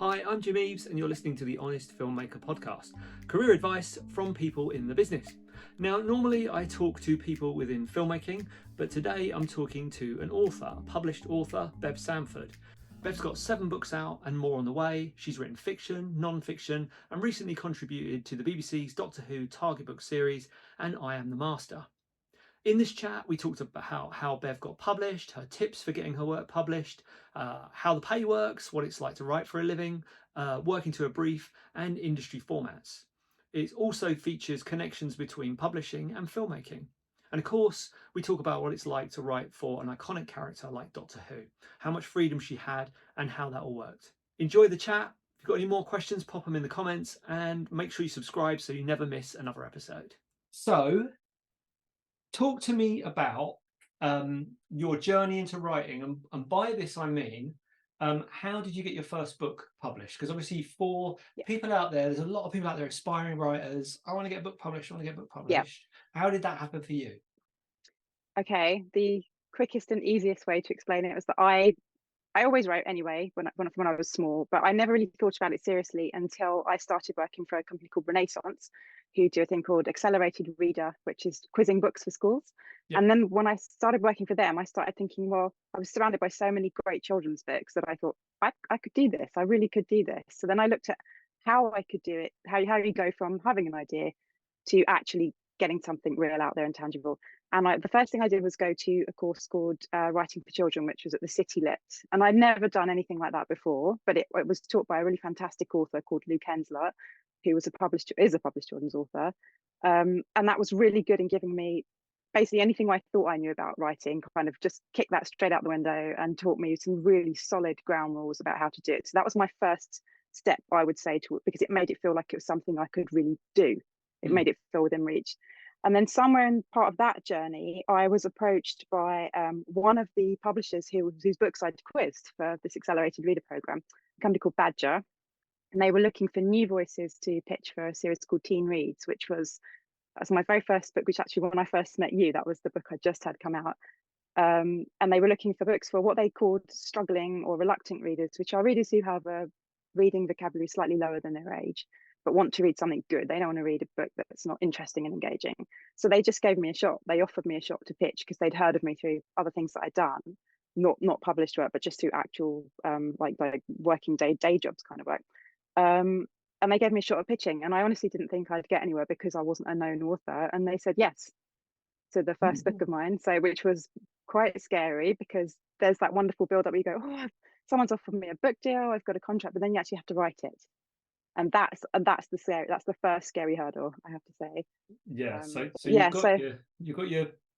Hi, I'm Jim Eves, and you're listening to the Honest Filmmaker podcast, career advice from people in the business. Now, normally I talk to people within filmmaking, but today I'm talking to an author, a published author, Bev Sanford. Bev's got 7 books out and more on the way. She's written fiction, non-fiction, and recently contributed to the BBC's Doctor Who Target Book series and I Am the Master. In this chat, we talked about how Bev got published, her tips for getting her work published, how the pay works, what it's like to write for a living, working to a brief, and industry formats. It also features connections between publishing and filmmaking. And of course, we talk about what it's like to write for an iconic character like Doctor Who, how much freedom she had, and how that all worked. Enjoy the chat. If you've got any more questions, pop them in the comments, and make sure you subscribe so you never miss another episode. So, talk to me about your journey into writing, and by this I mean, how did you get your first book published? Because obviously, for people out there, there's a lot of people out there, aspiring writers. I want to get a book published. I want to get a book published. How did that happen for you? Okay, the quickest and easiest way to explain it was that I always wrote anyway when I was small, but I never really thought about it seriously until I started working for a company called Renaissance, who do a thing called Accelerated Reader, which is quizzing books for schools. Yep. And then when I started working for them, I started thinking, well, I was surrounded by so many great children's books that I thought I could do this. I really could do this. So then I looked at how I could do it, how you go from having an idea to actually getting something real out there and tangible. And the first thing I did was go to a course called Writing for Children, which was at the City Lit. And I'd never done anything like that before, but it was taught by a really fantastic author called Luke Hensler, who is a published children's author. And that was really good in giving me basically anything I thought I knew about writing, kind of just kicked that straight out the window and taught me some really solid ground rules about how to do it. So that was my first step, I would say, because it made it feel like it was something I could really do. It made it feel within reach. And then somewhere in part of that journey, I was approached by one of the publishers whose books I'd quizzed for this accelerated reader program, a company called Badger. And they were looking for new voices to pitch for a series called Teen Reads, that's my very first book, which actually when I first met you, that was the book I just had come out. And they were looking for books for what they called struggling or reluctant readers, which are readers who have a reading vocabulary slightly lower than their age, but want to read something good. They don't want to read a book that's not interesting and engaging. So they just gave me a shot. They offered me a shot to pitch because they'd heard of me through other things that I'd done, not published work, but just through actual like working day jobs kind of work. And they gave me a shot at pitching. And I honestly didn't think I'd get anywhere because I wasn't a known author. And they said yes. So the first book of mine, which was quite scary because there's that wonderful build up where you go, oh, someone's offered me a book deal, I've got a contract, but then you actually have to write it. And that's the first scary hurdle, I have to say.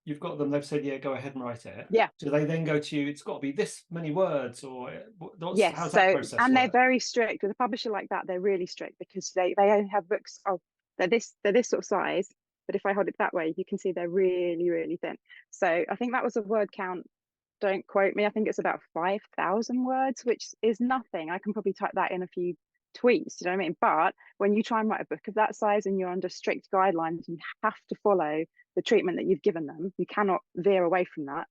You've got them. They've said, yeah, go ahead and write it. Yeah. Do they then go to you? It's got to be this many words, or yes. How's that process and work? They're very strict with a publisher like that. They're really strict because they only have books of they're this sort of size. But if I hold it that way, you can see they're really, really thin. So I think that was a word count. Don't quote me. I think it's about 5,000 words, which is nothing. I can probably type that in a few tweets, you know what I mean? But when you try and write a book of that size and you're under strict guidelines, you have to follow the treatment that you've given them. You cannot veer away from that.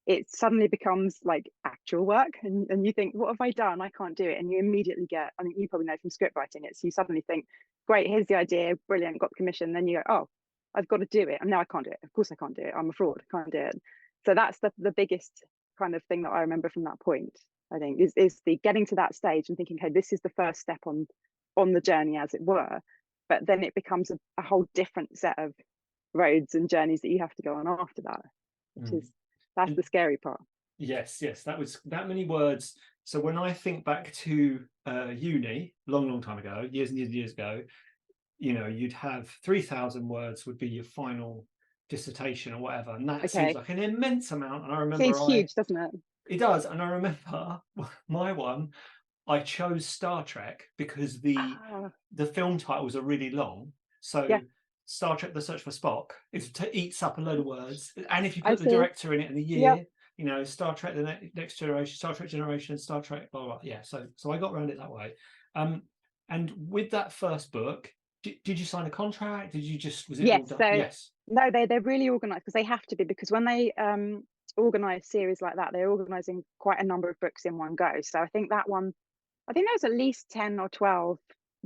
It suddenly becomes like actual work, and you think, what have I done? I can't do it. And you immediately get, I mean, you probably know from script writing, you suddenly think, great, here's the idea, brilliant, got the commission. Then you go, oh, I've got to do it. And now I can't do it. Of course I can't do it. I'm a fraud. I can't do it. So that's the biggest kind of thing that I remember from that point, I think, is the getting to that stage and thinking, hey, this is the first step on the journey, as it were. But then it becomes a whole different set of roads and journeys that you have to go on after that, that's the scary part. Yes, that was that many words. So when I think back to uni, long time ago, years and years ago, you know, you'd have 3,000 words would be your final dissertation or whatever, and that seems like an immense amount. And I remember it's huge, doesn't it? It does. And I remember my one, I chose Star Trek because the film titles are really long. So Star Trek: The Search for Spock eats up a load of words, and if you put the director in it and the year, you know, Star Trek: The Next Generation, Star Trek Generation, Star Trek, blah blah. Yeah, so I got around it that way. And with that first book, did you sign a contract? Did you just all done? Yes. No, they're really organised because they have to be, because when they organise series like that, they're organising quite a number of books in one go. So I think that one I think there was at least 10 or 12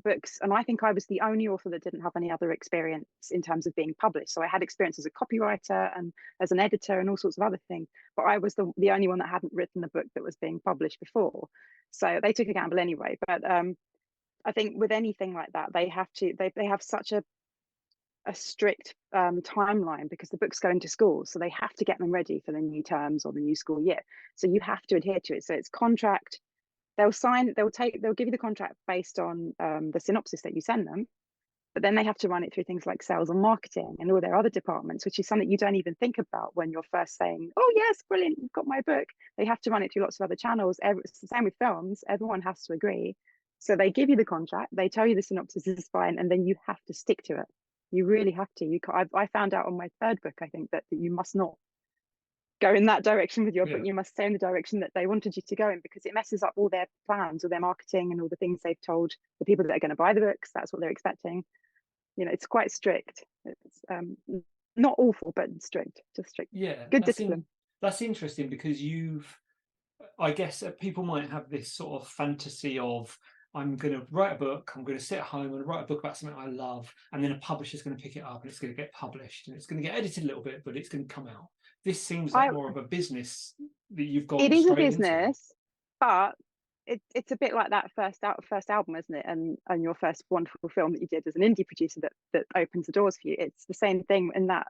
books, and I think I was the only author that didn't have any other experience in terms of being published. So I had experience as a copywriter and as an editor and all sorts of other things, but I was the only one that hadn't written a book that was being published before. So they took a gamble anyway. But I think with anything like that, they have such a strict timeline, because the books go into schools, so they have to get them ready for the new terms or the new school year. So you have to adhere to it. So it's contract. They'll give you the contract based on the synopsis that you send them, but then they have to run it through things like sales and marketing and all their other departments, which is something you don't even think about when you're first saying, oh yes, brilliant, you've got my book. They have to run it through lots of other channels. It's the same with films. Everyone has to agree. So they give you the contract, they tell you the synopsis is fine, and then you have to stick to it. You really have to. You can't, I found out on my third book, I think, that you must not go in that direction with your book. You must stay in the direction that they wanted you to go in, because it messes up all their plans or their marketing and all the things they've told the people that are going to buy the books. That's what they're expecting. It's quite strict. It's not awful, but strict, just strict. Yeah, good discipline. That's interesting, because I guess people might have this sort of fantasy of, I'm going to write a book, I'm going to sit at home and write a book about something I love, and then a publisher's going to pick it up and it's going to get published and it's going to get edited a little bit, but it's going to come out. This seems like more of a business that you've got. It is a business, but it's a bit like that first album, isn't it? And your first wonderful film that you did as an indie producer that opens the doors for you. It's the same thing in that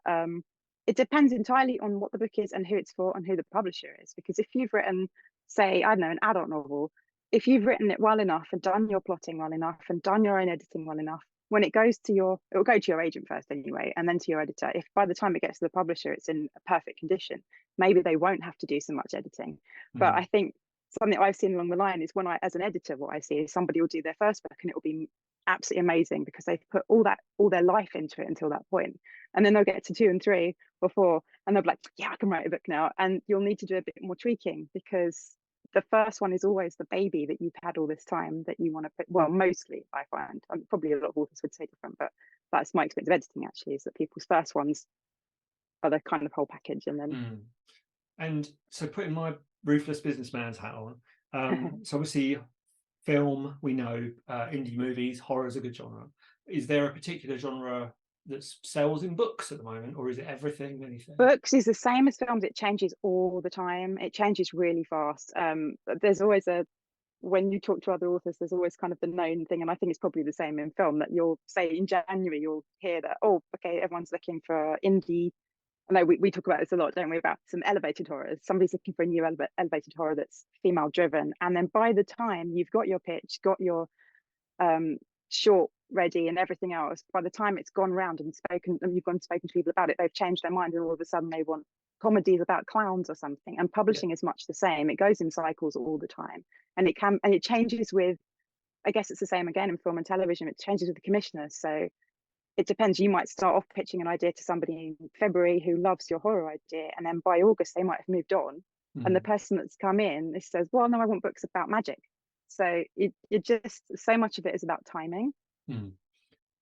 it depends entirely on what the book is and who it's for and who the publisher is. Because if you've written, say, I don't know, an adult novel, if you've written it well enough and done your plotting well enough and done your own editing well enough, when it goes to it will go to your agent first anyway, and then to your editor. If by the time it gets to the publisher, it's in a perfect condition, maybe they won't have to do so much editing. But I think something I've seen along the line is, when as an editor, what I see is somebody will do their first book and it will be absolutely amazing because they've put all their life into it until that point. And then they'll get to 2 and 3 or 4 and they'll be like, yeah, I can write a book now. And you'll need to do a bit more tweaking, because the first one is always the baby that you've had all this time that you want to put. Well, mostly I find, probably a lot of authors would say different, but that's my experience of editing actually, is that people's first ones are the kind of whole package. And then and so putting my ruthless businessman's hat on, so obviously film, we know, indie movies, horror is a good genre. Is there a particular genre that sells in books at the moment, or is it everything, anything? Books is the same as films. It changes all the time. It changes really fast. There's always when you talk to other authors, there's always kind of the known thing, and I think it's probably the same in film, that you'll say in January, you'll hear that, oh, okay, everyone's looking for indie. I know we talk about this a lot, don't we, about some elevated horrors. Somebody's looking for a new elevated horror that's female driven, and then by the time you've got your pitch, got your short ready and everything else, by the time it's gone round and you've gone and spoken to people about it, they've changed their mind and all of a sudden they want comedies about clowns or something. And publishing is much the same. It goes in cycles all the time, and it changes with, I guess it's the same again in film and television, it changes with the commissioners. So it depends. You might start off pitching an idea to somebody in February who loves your horror idea, and then by August they might have moved on, and the person that's come in, this says, well, no, I want books about magic. So it just, so much of it is about timing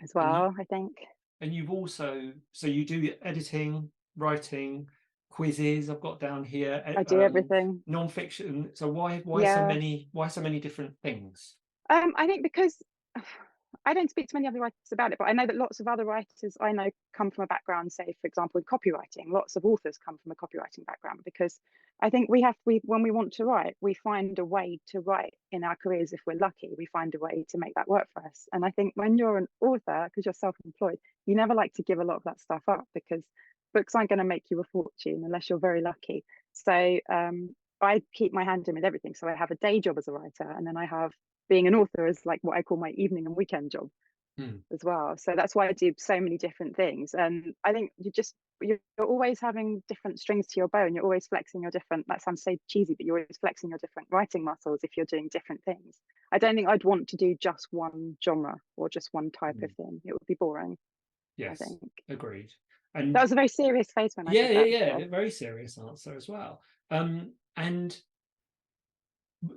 as well, I think. And you've also, so you do editing, writing, quizzes, I've got down here. I do everything. Non-fiction. So why so many different things? I think because I don't speak to many other writers about it, but I know that lots of other writers I know come from a background, say, for example, in copywriting. Lots of authors come from a copywriting background, because I think when we want to write, we find a way to write in our careers. If we're lucky, we find a way to make that work for us. And I think when you're an author, because you're self-employed, you never like to give a lot of that stuff up, because books aren't going to make you a fortune unless you're very lucky. So I keep my hand in with everything. So I have a day job as a writer, and then I have being an author is like what I call my evening and weekend job as well. So that's why I do so many different things. And I think you're always having different strings to your bow, and you're always flexing your different, that sounds so cheesy, but you're always flexing your different writing muscles if you're doing different things. I don't think I'd want to do just one genre or just one type of thing. It would be boring. Yes, I think. Agreed. And that was a very serious face when I said that. Yeah, very serious answer as well. And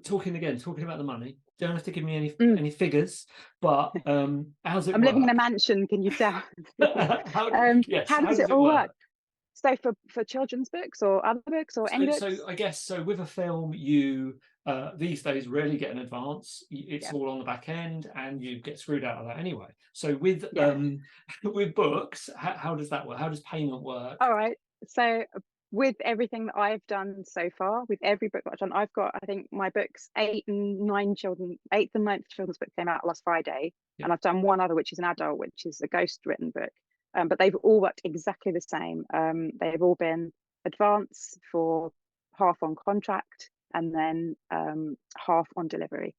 talking about the money, don't have to give me any figures, but how's it I'm work? living in a mansion, can you tell? How does it all work? So for children's books or other books or any books? So I guess, so with a film, you these days rarely get an advance. It's Yeah. all on the back end, and you get screwed out of that anyway. So with Yeah. with books, how does that work? How does payment work? All right. So with everything that I've done so far, with every book that I've done, I've got, I think my books, eighth and ninth children's book came out last Friday. Yeah. And I've done one other, which is an adult, which is a ghost written book. But they've all worked exactly the same. They've all been advance for half on contract and then half on delivery.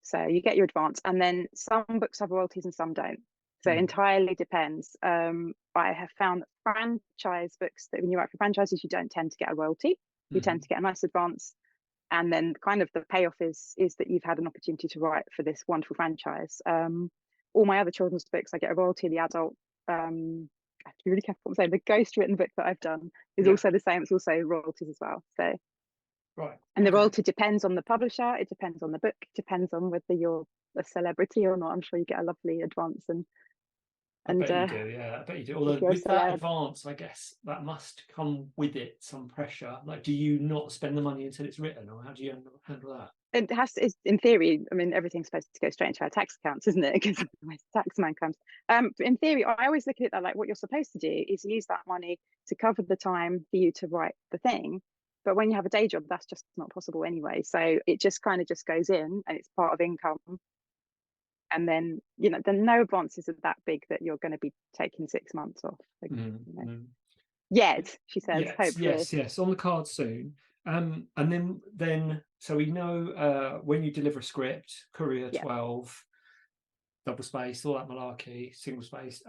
So you get your advance, and then some books have royalties and some don't. So it entirely depends. I have found that franchise books, that when you write for franchises, you don't tend to get a royalty. You tend to get a nice advance, and then kind of the payoff is that you've had an opportunity to write for this wonderful franchise. All my other children's books, I get a royalty. The adult, I have to be really careful what I'm saying. The ghost written book that I've done is also the same. It's also royalties as well. So. Right. And the royalty depends on the publisher, it depends on the book, it depends on whether you're a celebrity or not. I'm sure you get a lovely advance I bet you do, yeah. I bet you do. Although if you're a with that celeb. advance, I guess that must come with it some pressure. Like, do you not spend the money until it's written, or how do you handle that? It has to, in theory, I mean, everything's supposed to go straight into our tax accounts, isn't it? Because the tax man comes. In theory, I always look at it that, like, what you're supposed to do is use that money to cover the time for you to write the thing. But when you have a day job, that's just not possible anyway. So it just kind of just goes in and it's part of income. And then, you know, the no advances are that big that you're going to be taking 6 months off. Like, you know. Yet, she says, hopefully. Yes, on the card soon. And then so we know when you deliver a script, Courier 12, double space, all that malarkey, single space.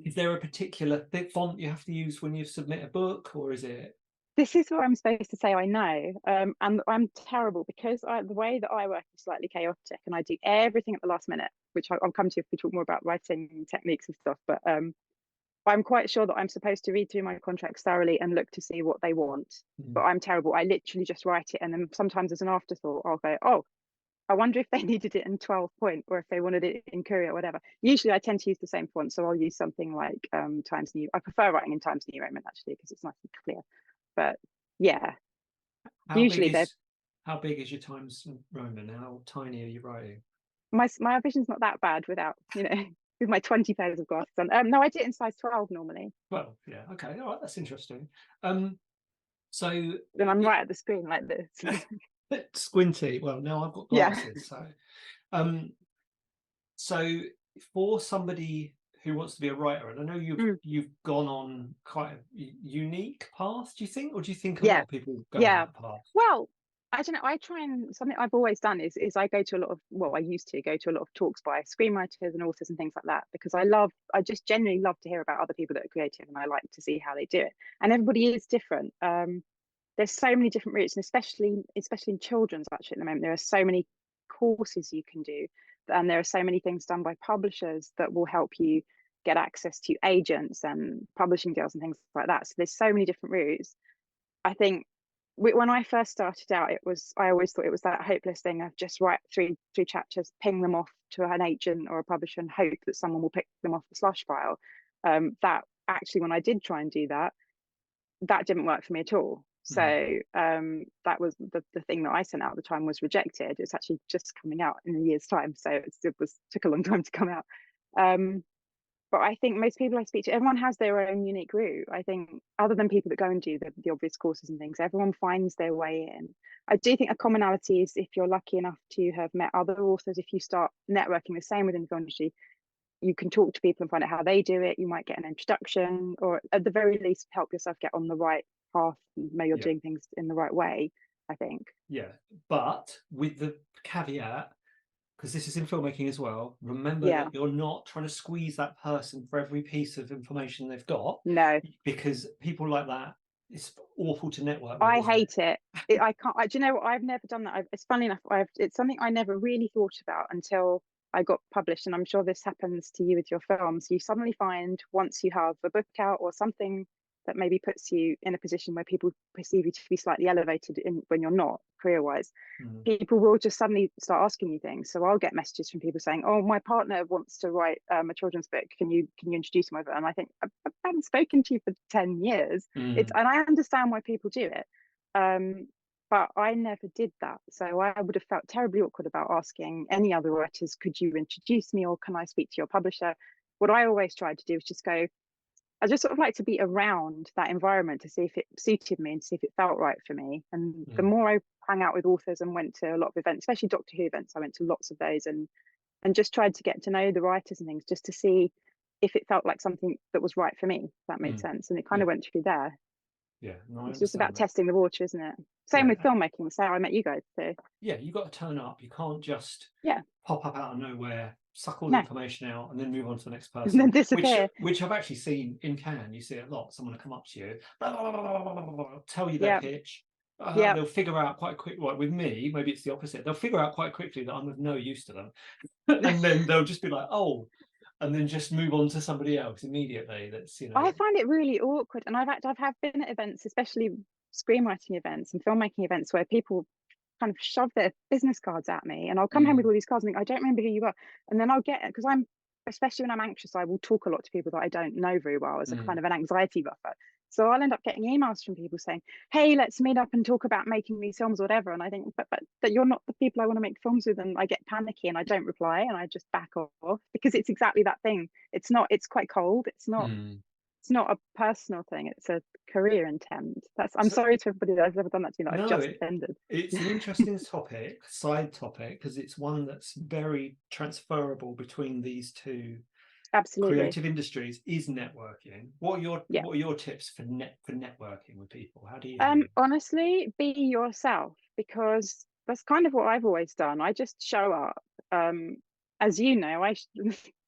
Is there a particular font you have to use when you submit a book, or is it? This is what I'm supposed to say I know, and I'm terrible because the way that I work is slightly chaotic, and I do everything at the last minute, which I'll come to if we talk more about writing techniques and stuff. But I'm quite sure that I'm supposed to read through my contracts thoroughly and look to see what they want. But I'm terrible. I literally just write it, and then sometimes as an afterthought, I'll go, oh, I wonder if they needed it in 12 point or if they wanted it in Courier or whatever. Usually I tend to use the same font, so I'll use something like Times New. I prefer writing in Times New Roman actually because it's nice and clear. But yeah, usually how big is your Times Roman? How tiny are you writing? My vision's not that bad without, you know, with my 20 pairs of glasses on. No, I do it in size 12 normally. Well, yeah, okay, all right, that's interesting. So then I'm right at the screen like this. Squinty. Well, now I've got glasses, so for somebody who wants to be a writer, and I know you've gone on quite a unique path, do you think, or do you think a lot of people go on that path? Well, I don't know. I try and something I've always done is I go to a lot of, well, I used to go to a lot of talks by screenwriters and authors and things like that, because I just genuinely love to hear about other people that are creative, and I like to see how they do it. And everybody is different. There's so many different routes, and especially in children's actually at the moment, there are so many courses you can do, and there are so many things done by publishers that will help you get access to agents and publishing deals and things like that. So there's so many different routes. I think when I first started out, I always thought it was that hopeless thing of just write three chapters, ping them off to an agent or a publisher and hope that someone will pick them off the slush file. That actually, when I did try and do that, that didn't work for me at all. So that was the thing that I sent out at the time was rejected. It's actually just coming out in a year's time, so it took a long time to come out. But I think most people I speak to, everyone has their own unique route. I think other than people that go and do the obvious courses and things, everyone finds their way in. I do think a commonality is if you're lucky enough to have met other authors, if you start networking the same within the film industry, you can talk to people and find out how they do it. You might get an introduction, or at the very least help yourself get on the right path and know you're doing things in the right way, I think. Yeah, but with the caveat, because this is in filmmaking as well, remember that you're not trying to squeeze that person for every piece of information they've got. No. Because people like that, it's awful to network with. I hate it. I can't. Do you know what? I've never done that. It's funny enough. It's something I never really thought about until I got published, and I'm sure this happens to you with your films. You suddenly find once you have a book out or something that maybe puts you in a position where people perceive you to be slightly elevated when you're not career-wise, people will just suddenly start asking you things. So I'll get messages from people saying, oh, my partner wants to write a children's book, can you introduce him over? And I think, I haven't spoken to you for 10 years. And I understand why people do it, But I never did that. So I would have felt terribly awkward about asking any other writers, could you introduce me or can I speak to your publisher? What I always tried to do is just go, I just sort of like to be around that environment to see if it suited me and see if it felt right for me. And the more I hung out with authors and went to a lot of events, especially Doctor Who events, I went to lots of those and just tried to get to know the writers and things just to see if it felt like something that was right for me, if that made sense. And it kind of went through there. Yeah, no, I It's just about understand that. testing the water, isn't it? Same with filmmaking. So I met you guys too. Yeah, you got to turn up. You can't just pop up out of nowhere, suck all the information out, and then move on to the next And person. then disappear. Which I've actually seen in Cannes. You see it a lot. Someone will come up to you, blah, blah, blah, blah, blah, blah, blah, tell you their pitch. They'll figure out quite quickly. Like with me, maybe it's the opposite. They'll figure out quite quickly that I'm of no use to them, and then they'll just be like, "Oh," and then just move on to somebody else immediately. That's, you know. I find it really awkward, and I've been at events, especially screenwriting events and filmmaking events, where people kind of shove their business cards at me, and I'll come home with all these cards and think, I don't remember who you are, and then I'll get it because especially when I'm anxious, I will talk a lot to people that I don't know very well as a kind of an anxiety buffer. So I'll end up getting emails from people saying, hey, let's meet up and talk about making these films or whatever. And I think, but that you're not the people I want to make films with. And I get panicky and I don't reply and I just back off because it's exactly that thing. It's quite cold. It's not a personal thing. It's a career intent. I'm sorry to everybody that has ever done that to me that I've just offended. It's an interesting side topic, because it's one that's very transferable between these two creative industries, is networking. What are your tips for networking with people? How do you honestly, be yourself, because that's kind of what I've always done. I just show up. As you know,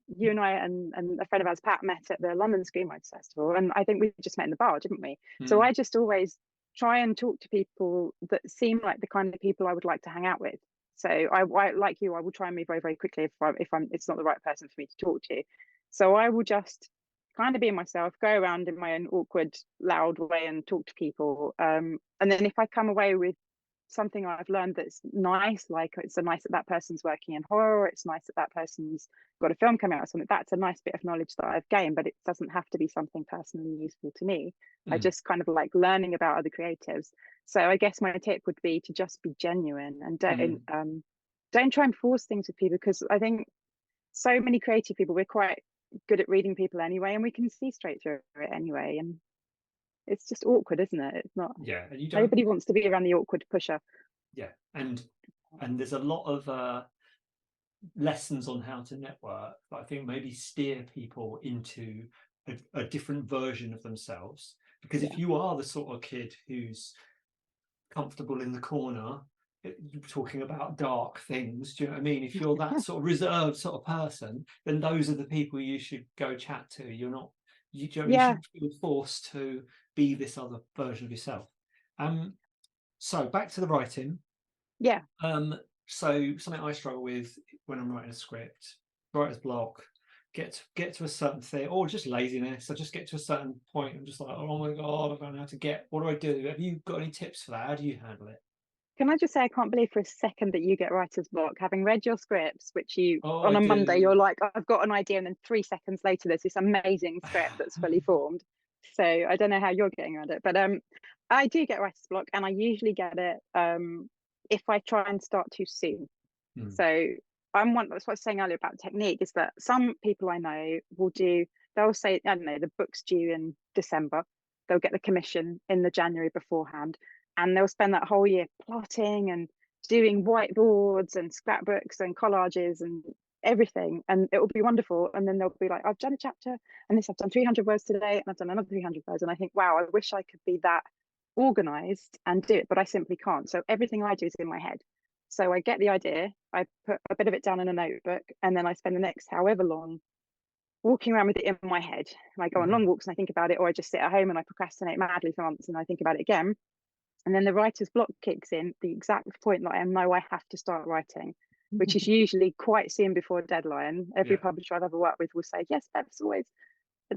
you and I and a friend of ours, Pat, met at the London Screenwriters Festival, and I think we just met in the bar, didn't we? So I just always try and talk to people that seem like the kind of people I would like to hang out with. So I like you, I will try and move very, very quickly if it's not the right person for me to talk to. So I will just kind of be myself, go around in my own awkward, loud way and talk to people. And then if I come away with something I've learned that's nice, like it's nice that that person's working in horror, or it's nice that that person's got a film coming out or something, that's a nice bit of knowledge that I've gained, but it doesn't have to be something personally useful to me. I just kind of like learning about other creatives. So I guess my tip would be to just be genuine and don't try and force things with people, because I think so many creative people, we're quite good at reading people anyway, and we can see straight through it anyway, and it's just awkward, isn't it? It's not. And nobody wants to be around the awkward pusher. And there's a lot of lessons on how to network, but I think maybe steer people into a different version of themselves, because if you are the sort of kid who's comfortable in the corner, you're talking about dark things, do you know what I mean? If you're that sort of reserved sort of person, then those are the people you should go chat to. You're not, you shouldn't feel forced to be this other version of yourself. So back to the writing. So something I struggle with when I'm writing a script, writer's block, get to a certain thing, or just laziness. I just get to a certain point, I'm just like, oh my god, I don't know how to get, what do I do? Have you got any tips for that? How do you handle it? Can I just say, I can't believe for a second that you get writer's block, having read your scripts, which on a Monday, you're like, I've got an idea, and then 3 seconds later, there's this amazing script that's fully formed. So I don't know how you're getting around it, but I do get writer's block, and I usually get it if I try and start too soon. So that's what I was saying earlier about technique, is that some people I know they'll say, I don't know, the book's due in December, they'll get the commission in the January beforehand, and they'll spend that whole year plotting and doing whiteboards and scrapbooks and collages and everything, and it will be wonderful. And then they'll be like, I've done a chapter and I've done 300 words today, and I've done another 300 words, and I think, wow, I wish I could be that organized and do it, but I simply can't. So everything I do is in my head. So I get the idea, I put a bit of it down in a notebook, and then I spend the next however long walking around with it in my head. And I go on long walks and I think about it, or I just sit at home and I procrastinate madly for months and I think about it again. And then the writer's block kicks in, the exact point that I know I have to start writing, which is usually quite soon before deadline. Every publisher I've ever worked with will say, yes, Bev's always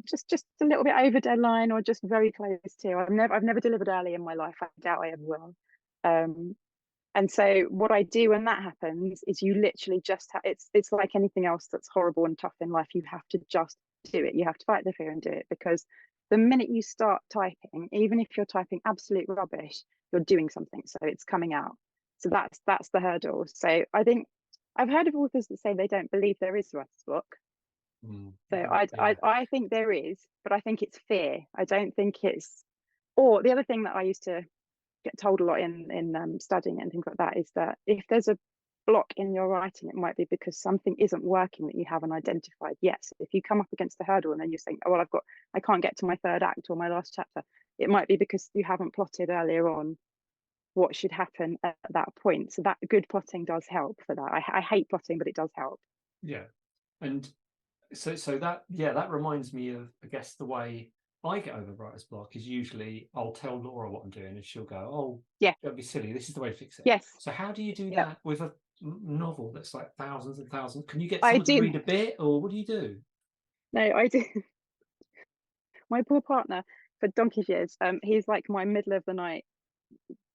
just a little bit over deadline, or just very close to. I've never delivered early in my life. I doubt I ever will. And so what I do when that happens is you literally just it's like anything else that's horrible and tough in life. You have to just do it. You have to fight the fear and do it, because the minute you start typing, even if you're typing absolute rubbish, you're doing something, so it's coming out. So that's the hurdle. So I think I've heard of authors that say they don't believe there is writer's block. So I think there is, but I think it's fear. I don't think it's. Or the other thing that I used to get told a lot in studying and things like that is that if there's a block in your writing, it might be because something isn't working that you haven't identified yet. So if you come up against a hurdle and then you're saying, oh well, I can't get to my third act or my last chapter, it might be because you haven't plotted earlier on what should happen at that point. So that good plotting does help for that. I hate plotting, but it does help. Yeah. And so that reminds me of, I guess, the way I get over writer's block is usually I'll tell Laura what I'm doing and she'll go, oh yeah, don't be silly, this is the way to fix it. Yes. So how do you do yeah. that with a novel that's like thousands and thousands? Can you get I someone to do. read a bit, or what do you do? No, I do. My poor partner for donkey's years, he's like my middle of the night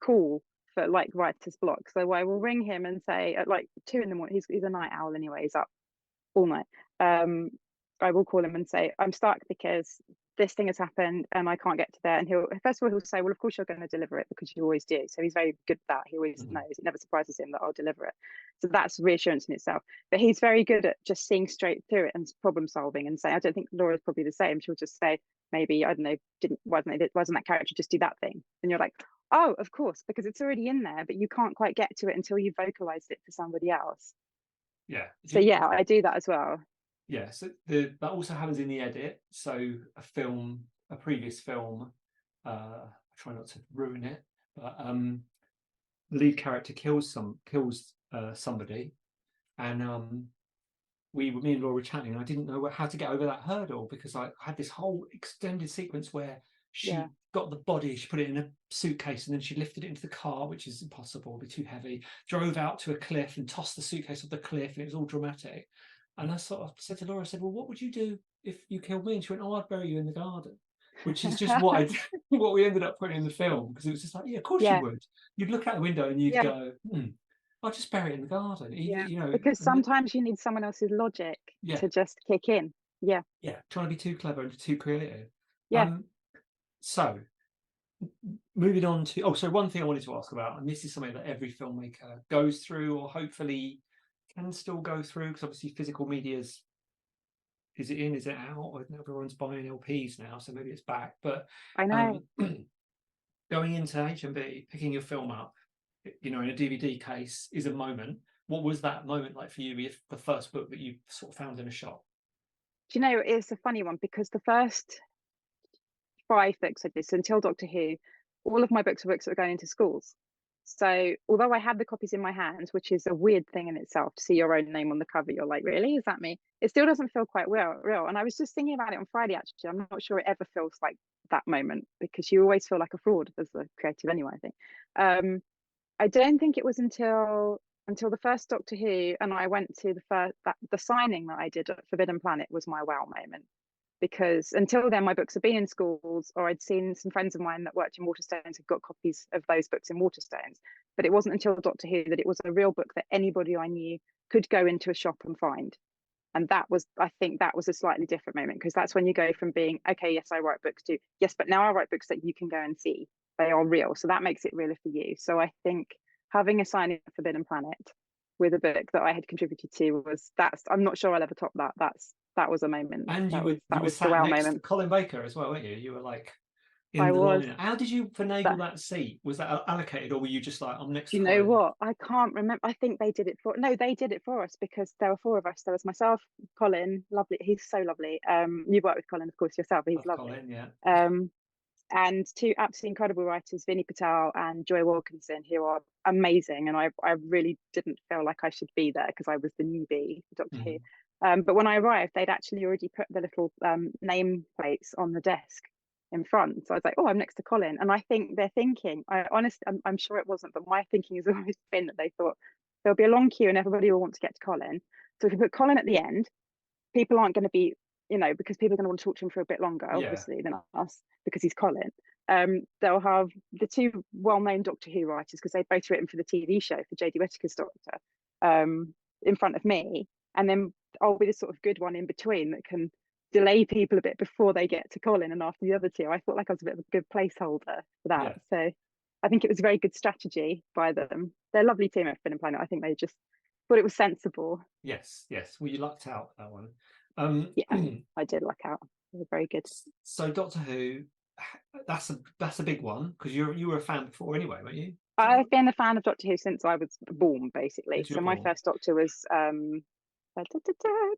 call for like writer's block. So I will ring him and say at like 2 a.m, he's a night owl anyway, he's up all night. I will call him and say, I'm stuck because this thing has happened and I can't get to there. And he'll say, well, of course you're going to deliver it because you always do. So he's very good at that. He always knows. It never surprises him that I'll deliver it. So that's reassurance in itself. But he's very good at just seeing straight through it and problem solving and saying, I don't think Laura's probably the same. She'll just say, maybe, I don't know, wasn't that character just do that thing? And you're like, oh, of course, because it's already in there, but you can't quite get to it until you vocalized it for somebody else. Yeah. So yeah, I do that as well. Yeah, so that also happens in the edit. So a previous film, I try not to ruin it, but the lead character kills somebody, and me and Laura were chatting, and I didn't know how to get over that hurdle because I had this whole extended sequence where she got the body, she put it in a suitcase, and then she lifted it into the car, which is impossible, it'd be too heavy, drove out to a cliff and tossed the suitcase off the cliff, and it was all dramatic. And I sort of said to Laura, I said, well, what would you do if you killed me? And she went, oh, I'd bury you in the garden, which is just what we ended up putting in the film, because it was just like, yeah, of course you would. You'd look out the window and you'd go, I'll just bury it in the garden. Because sometimes you need someone else's logic to just kick in. Yeah. Yeah, trying to be too clever and too creative. Yeah. So moving on to, so one thing I wanted to ask about, and this is something that every filmmaker goes through, or hopefully can still go through, because obviously physical media's, is it in, is it out? Or everyone's buying LPs now, so maybe it's back. But I know. Going into HMV, picking your film up, in a DVD case is a moment. What was that moment like for you, if the first book that you sort of found in a shop? Do you know, it's a funny one because the first 5 books I did, so until Doctor Who, all of my books were books that were going into schools. So although I had the copies in my hands, which is a weird thing in itself to see your own name on the cover, you're like, really? Is that me? It still doesn't feel quite real. And I was just thinking about it on Friday, actually. I'm not sure it ever feels like that moment because you always feel like a fraud as a creative anyway, I think. I don't think it was until the first Doctor Who and I went to the signing that I did at Forbidden Planet was my wow moment. Because until then, my books had been in schools, or I'd seen some friends of mine that worked in Waterstones had got copies of those books in Waterstones. But it wasn't until Doctor Who that it was a real book that anybody I knew could go into a shop and find. And I think that was a slightly different moment, because that's when you go from being, okay, yes, I write books too. Yes, but now I write books that you can go and see. They are real. So that makes it realer for you. So I think having a signing of Forbidden Planet with a book that I had contributed to I'm not sure I'll ever top that. That was a moment. And you were sat next to Colin Baker as well, weren't you? You were like in the line. How did you finagle that seat? Was that allocated, or were you just like, I'm next to Colin? You know what? I can't remember. I think they did it for us because there were 4 of us. There was myself, Colin, lovely. He's so lovely. You've worked with Colin, of course, yourself. He's lovely. Colin, yeah. And 2 absolutely incredible writers, Vinnie Patel and Joy Wilkinson, who are amazing. And I really didn't feel like I should be there because I was the newbie for Doctor Who. But when I arrived, they'd actually already put the little name plates on the desk in front. So I was like, oh, I'm next to Colin. And I think they're thinking, I'm sure it wasn't, but my thinking has always been that they thought there'll be a long queue and everybody will want to get to Colin. So if we put Colin at the end, people aren't going to be, because people are going to want to talk to him for a bit longer, obviously, than us, because he's Colin. They'll have the 2 well-known Doctor Who writers, because they've both written for the TV show, for Jodie Whittaker's Doctor, in front of me. And then I'll be the sort of good one in between that can delay people a bit before they get to Colin and after the other two. I felt like I was a bit of a good placeholder for that. Yeah. So I think it was a very good strategy by them. They're a lovely team at Film and Planet. I think they just thought it was sensible. Yes. Well, you lucked out that one. Yeah, I did luck out. They were very good. So Doctor Who, that's a big one, because you were a fan before anyway, weren't you? I've been a fan of Doctor Who since I was born, basically. So my first Doctor was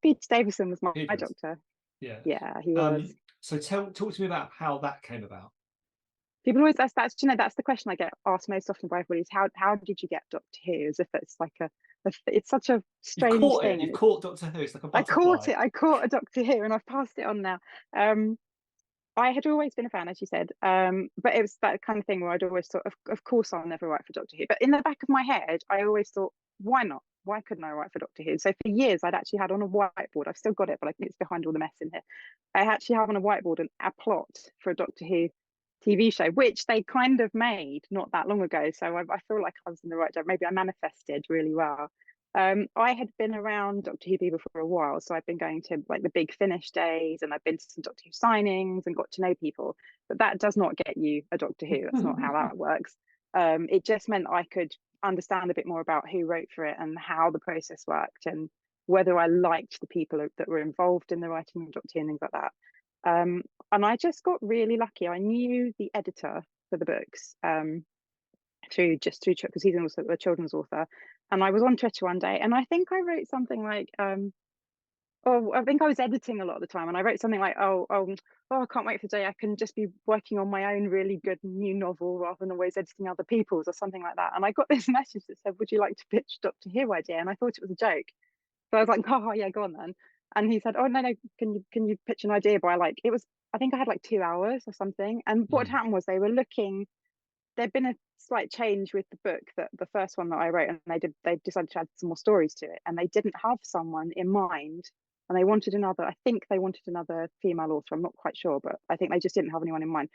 Peter Davison was my Doctor. Yeah. Yeah, he was. So talk to me about how that came about. People always ask that. You know, that's the question I get asked most often by everybody: is how did you get Doctor Who? As if it's like it's such a strange thing. You've caught Doctor Who. It's like a butterfly. I caught it. I caught a Doctor Who, and I've passed it on now. I had always been a fan, as you said, but it was that kind of thing where I'd always thought, of course, I'll never write for Doctor Who. But in the back of my head, I always thought, why not? Why couldn't I write for Doctor Who? So for years, I'd actually had on a whiteboard. I've still got it, but I think it's behind all the mess in here. I actually have on a whiteboard a plot for a Doctor Who TV show, which they kind of made not that long ago. So I feel like I was in the right direction. Maybe I manifested really well. I had been around Doctor Who people for a while, so I've been going to like the big finish days, and I've been to some Doctor Who signings and got to know people. But that does not get you a Doctor Who. That's not how that works. It just meant I could understand a bit more about who wrote for it and how the process worked, and whether I liked the people that were involved in the writing of Doctor Who and things like that. And I just got really lucky. I knew the editor for the books through because he's also a children's author. And I was on Twitter one day, and I think I wrote something like, I think I was editing a lot of the time, and I wrote something like, I can't wait for the day I can just be working on my own really good new novel rather than always editing other people's, or something like that. And I got this message that said, would you like to pitch Doctor Who idea? And I thought it was a joke. So I was like, oh yeah, go on then. And he said, oh no, can you pitch an idea by I think I had like 2 hours or something. And what happened was there'd been a slight change with the book, that the first one that I wrote, and they decided to add some more stories to it, and they didn't have someone in mind, and I think they wanted another female author. I'm not quite sure, but I think they just didn't have anyone in mind.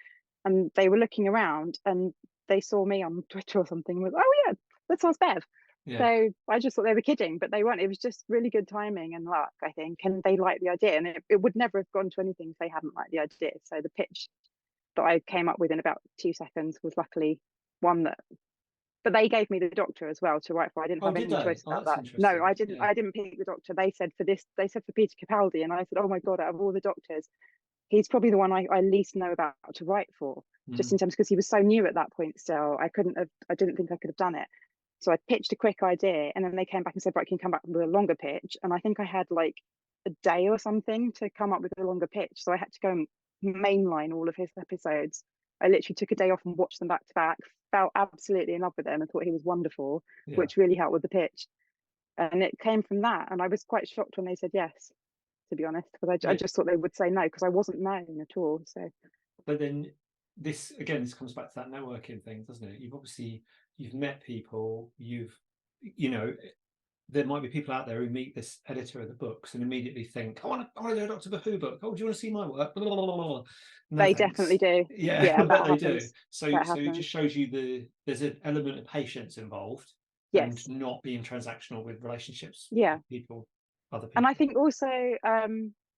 And they were looking around, and they saw me on Twitter or something, and was, oh yeah, that sounds Bev. Yeah. So I just thought they were kidding, but they weren't. It was just really good timing and luck, I think, and they liked the idea, and it would never have gone to anything if they hadn't liked the idea. So the pitch that I came up with in about 2 seconds was luckily one that, but they gave me the Doctor as well to write for. I didn't have any choice about that. No, I didn't. Yeah. I didn't pick the Doctor. They said for Peter Capaldi, and I said, oh my god, out of all the Doctors, he's probably the one I least know about to write for, just in terms, because he was so new at that point. Still, I didn't think I could have done it. So I pitched a quick idea, and then they came back and said, right, can you come back with a longer pitch? And I think I had like a day or something to come up with a longer pitch. So I had to go and mainline all of his episodes. I literally took a day off and watched them back to back, fell absolutely in love with him and thought he was wonderful, which really helped with the pitch. And it came from that. And I was quite shocked when they said yes, to be honest, because I just thought they would say no, because I wasn't known at all. So, but then this comes back to that networking thing, doesn't it? You've met people, there might be people out there who meet this editor of the books and immediately think, I want to do a Doctor Who book. Oh, do you want to see my work? Blah, blah, blah, blah. No, they definitely do. Yeah, I bet they do. So it just shows you there's an element of patience involved, and not being transactional with relationships. Yeah, with people, other people. And I think also,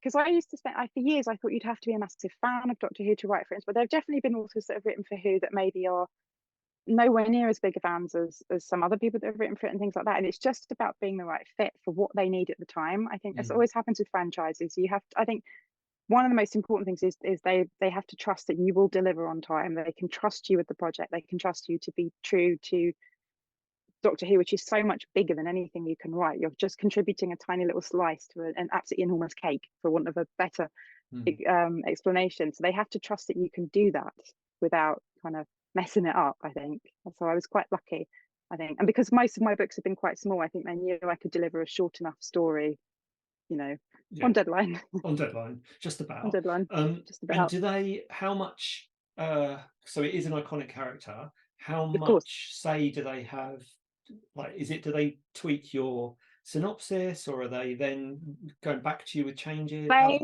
because I used to spend, for years, I thought you'd have to be a massive fan of Doctor Who to write for it. But there have definitely been authors that have written for Who that maybe are nowhere near as big of fans as some other people that have written for it and things like that. And it's just about being the right fit for what they need at the time. I think that's always happens with franchises. You have to, I think one of the most important things is they have to trust that you will deliver on time. They can trust you with the project. They can trust you to be true to Doctor Who, which is so much bigger than anything you can write. You're just contributing a tiny little slice to an absolutely enormous cake, for want of a better explanation. So they have to trust that you can do that without kind of messing it up, I think. So I was quite lucky, I think. And because most of my books have been quite small, I think they knew I could deliver a short enough story, on deadline. On deadline, just about. On deadline, just about. And do they, how much, so it is an iconic character, how much say do they have? Like, do they tweak your synopsis, or are they then going back to you with changes? I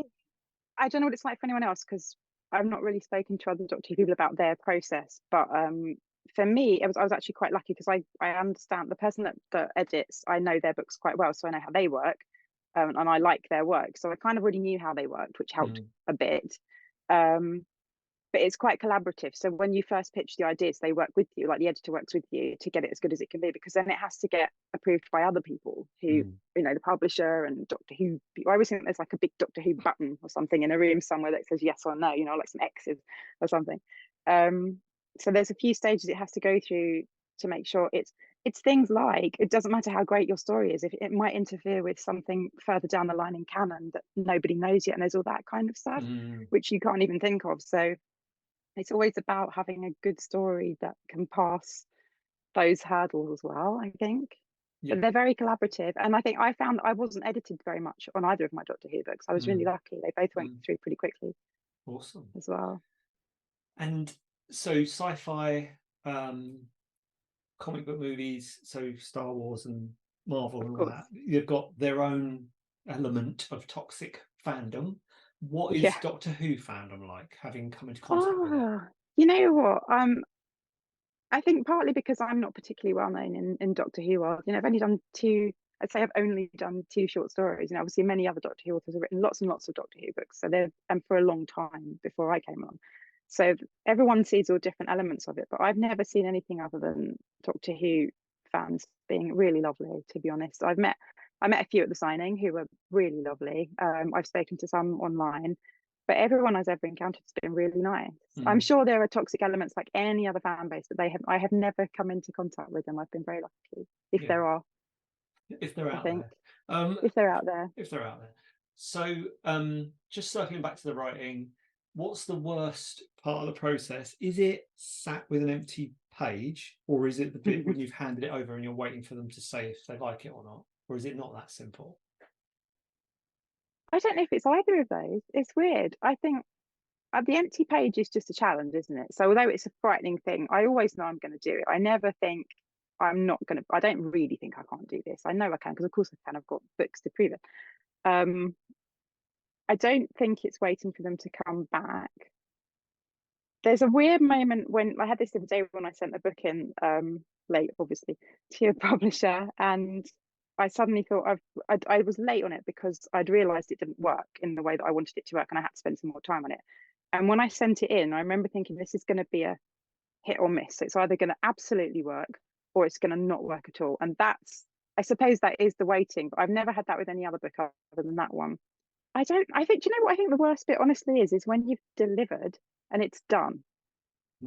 don't know what it's like for anyone else, because I've not really spoken to other Doctor Who people about their process. But for me, I was actually quite lucky, because I understand the person that edits. I know their books quite well, so I know how they work. and I like their work, so I kind of already knew how they worked, which helped a bit. Um, but it's quite collaborative. So when you first pitch the ideas, they work with you, like the editor works with you to get it as good as it can be, because then it has to get approved by other people who, you know, the publisher and Doctor Who. I always think there's like a big Doctor Who button or something in a room somewhere that says yes or no, you know, like some X's or something. So there's a few stages it has to go through to make sure it's things like, it doesn't matter how great your story is, if it might interfere with something further down the line in canon that nobody knows yet, and there's all that kind of stuff which you can't even think of. So it's always about having a good story that can pass those hurdles as well, I think. But they're very collaborative. And I think I found that I wasn't edited very much on either of my Doctor Who books. I was really lucky. They both went through pretty quickly. Awesome. As well. And so sci-fi, comic book movies, so Star Wars and Marvel and all that, you've got their own element of toxic fandom. What is Doctor Who fandom like, having come into contact with it? You know what? I think partly because I'm not particularly well known in Doctor Who world. You know, I'd say I've only done 2 short stories. You know, obviously many other Doctor Who authors have written lots and lots of Doctor Who books. So they're, and for a long time before I came along. So everyone sees all different elements of it, but I've never seen anything other than Doctor Who fans being really lovely, to be honest. I met a few at the signing who were really lovely. I've spoken to some online, but everyone I've ever encountered has been really nice. I'm sure there are toxic elements like any other fan base, but I have never come into contact with them. I've been very lucky, if there are. If they're out there. If they're out there. If they're out there. So just circling back to the writing, what's the worst part of the process? Is it sat with an empty page, or is it the bit when you've handed it over and you're waiting for them to say if they like it or not? Or is it not that simple? I don't know if it's either of those. It's weird. I think the empty page is just a challenge, isn't it? So although it's a frightening thing, I always know I'm going to do it. I never think I'm not going to. I don't really think I can't do this. I know I can, because of course I can. I've got books to prove it. I don't think it's waiting for them to come back. There's a weird moment when I had this the other day when I sent a book in late, obviously, to a publisher, and I suddenly thought I was late on it because I'd realised it didn't work in the way that I wanted it to work, and I had to spend some more time on it. And when I sent it in, I remember thinking, this is going to be a hit or miss. So it's either going to absolutely work or it's going to not work at all. And I suppose that is the waiting, but I've never had that with any other book other than that one. I think, do you know what I think the worst bit honestly is when you've delivered and it's done.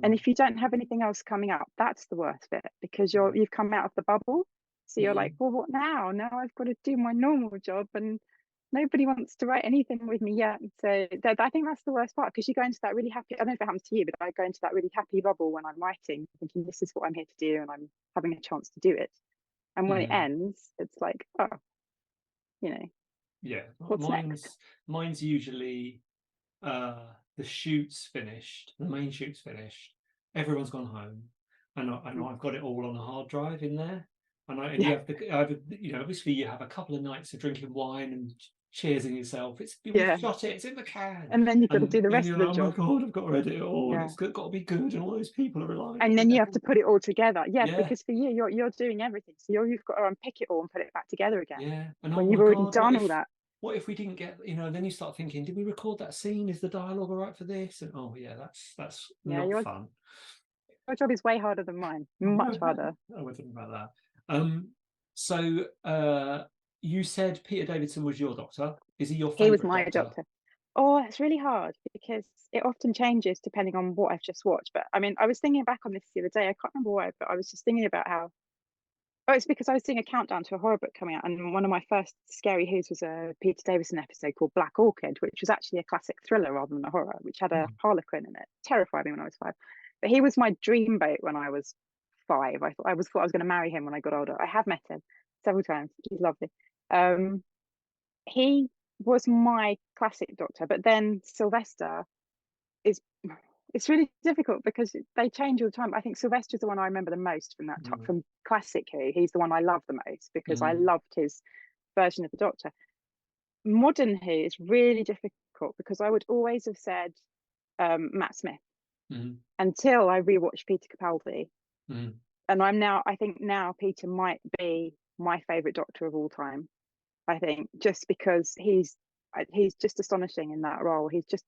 And if you don't have anything else coming up, that's the worst bit, because you've come out of the bubble. So you're like, well, what now? Now I've got to do my normal job, and nobody wants to write anything with me yet. So I think that's the worst part, because you go into that really happy, I don't know if it happens to you, but I go into that really happy bubble when I'm writing, thinking this is what I'm here to do and I'm having a chance to do it. And when it ends, it's like, oh, you know, what's next? Mine's usually the shoot's finished, the main shoot's finished, everyone's gone home, and I've got it all on a hard drive in there. And you have you know, obviously you have a couple of nights of drinking wine and cheersing yourself. We've shot it, it's in the can. And then you've got to do the rest of the job. Oh my God, I've got to edit it all, and it's got to be good, and all those people are relying. And then you have to put it all together. Because for you, you're doing everything. So you've got to unpick it all and put it back together again. Yeah. And when you've already done all that. What if we didn't get, you know, then you start thinking, did we record that scene? Is the dialogue all right for this? And that's not fun. Your job is way harder than mine. Much harder. I wasn't about that. So you said Peter Davison was your doctor. Is he your favourite? He was my doctor. Oh, it's really hard because it often changes depending on what I've just watched. But I mean, I was thinking back on this the other day. I can't remember why, but I was just thinking about how. Oh, it's because I was doing a countdown to a horror book coming out, and one of my first Scary Who's was a Peter Davison episode called Black Orchid, which was actually a classic thriller rather than a horror, which had a harlequin in it. Terrified me when I was 5. But he was my dreamboat when I was 5. I thought I was going to marry him when I got older. I have met him several times. He's lovely. He was my classic doctor, but then Sylvester it's really difficult because they change all the time. I think Sylvester's the one I remember the most from that from classic Who. He's the one I love the most because I loved his version of the Doctor. Modern Who is really difficult because I would always have said Matt Smith until I rewatched Peter Capaldi. And I think now Peter might be my favourite Doctor of all time. I think, just because he's just astonishing in that role. He's just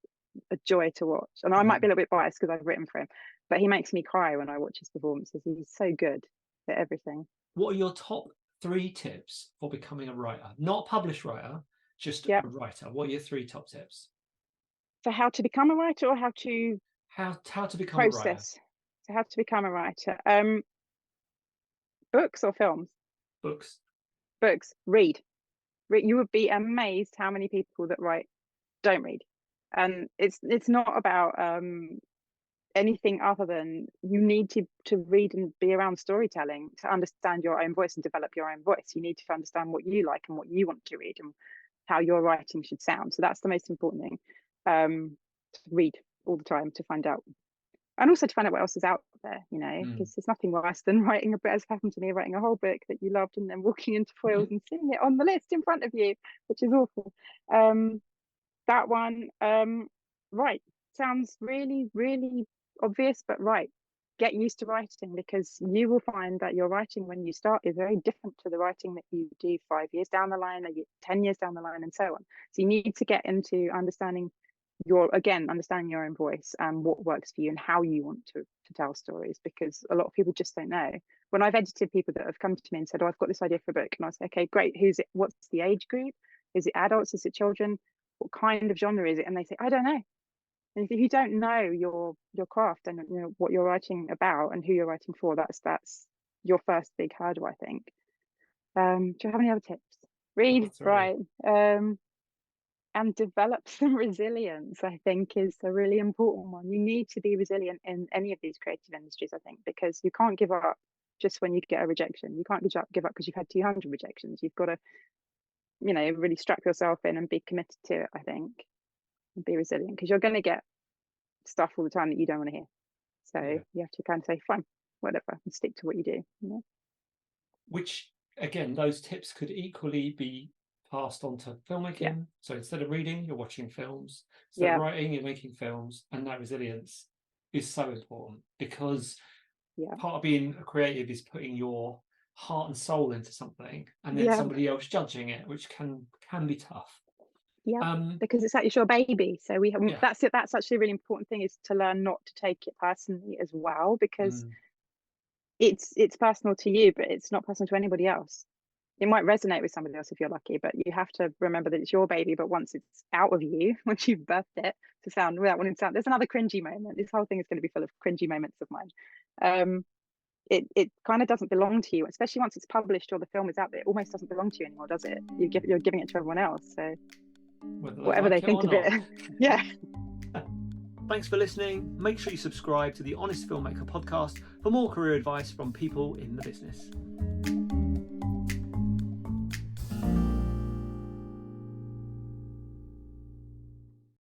a joy to watch. And I might be a little bit biased because I've written for him, but he makes me cry when I watch his performances. He's so good at everything. What are your top 3 tips for becoming a writer? Not a published writer, just Yeah. a writer. What are your 3 top tips? So how to become a writer, or how to become a writer? process? So how to become a writer. Books or films? Books. Books. Read. You would be amazed how many people that write don't read. And it's not about anything other than you need to read and be around storytelling to understand your own voice and develop your own voice. You need to understand what you like and what you want to read and how your writing should sound. So that's the most important thing. To read all the time to find out, and also to find out what else is out there, because there's nothing worse than writing a book, as happened to me, writing a whole book that you loved and then walking into foils and seeing it on the list in front of you, which is awful. That one, right, sounds really, really obvious, but right, get used to writing, because you will find that your writing when you start is very different to the writing that you do 5 years down the line, or 10 years down the line, and so on. So you need to get into understanding your own voice and what works for you and how you want to tell stories, because a lot of people just don't know. When I've edited people that have come to me and said, oh, I've got this idea for a book, and I say, okay, great, who's it, what's the age group, is it adults, is it children, what kind of genre is it? And they say, I don't know. And if you don't know your craft and what you're writing about and who you're writing for, that's your first big hurdle, I think. Do you have any other tips? Read, right, and develop some resilience, I think, is a really important one. You need to be resilient in any of these creative industries, I think, because you can't give up just when you get a rejection. You can't give up because you've had 200 rejections. You've got to, really strap yourself in and be committed to it, I think, and be resilient, because you're going to get stuff all the time that you don't want to hear. So you have to kind of say, fine, whatever, and stick to what you do. Which, again, those tips could equally be passed on to filmmaking. Yeah. So instead of reading, you're watching films. Instead of writing, you're making films. And that resilience is so important, because part of being a creative is putting your heart and soul into something, and then somebody else judging it, which can be tough. Because it's your baby. So that's it. That's actually a really important thing, is to learn not to take it personally as well, because it's personal to you, but it's not personal to anybody else. It might resonate with somebody else if you're lucky, but you have to remember that it's your baby. But once it's out of you, once you've birthed it, there's another cringy moment. This whole thing is going to be full of cringy moments of mine. It kind of doesn't belong to you, especially once it's published or the film is out there. It almost doesn't belong to you anymore, does it? You're giving it to everyone else. So whatever they think of it. Yeah. Thanks for listening. Make sure you subscribe to the Honest Filmmaker podcast for more career advice from people in the business.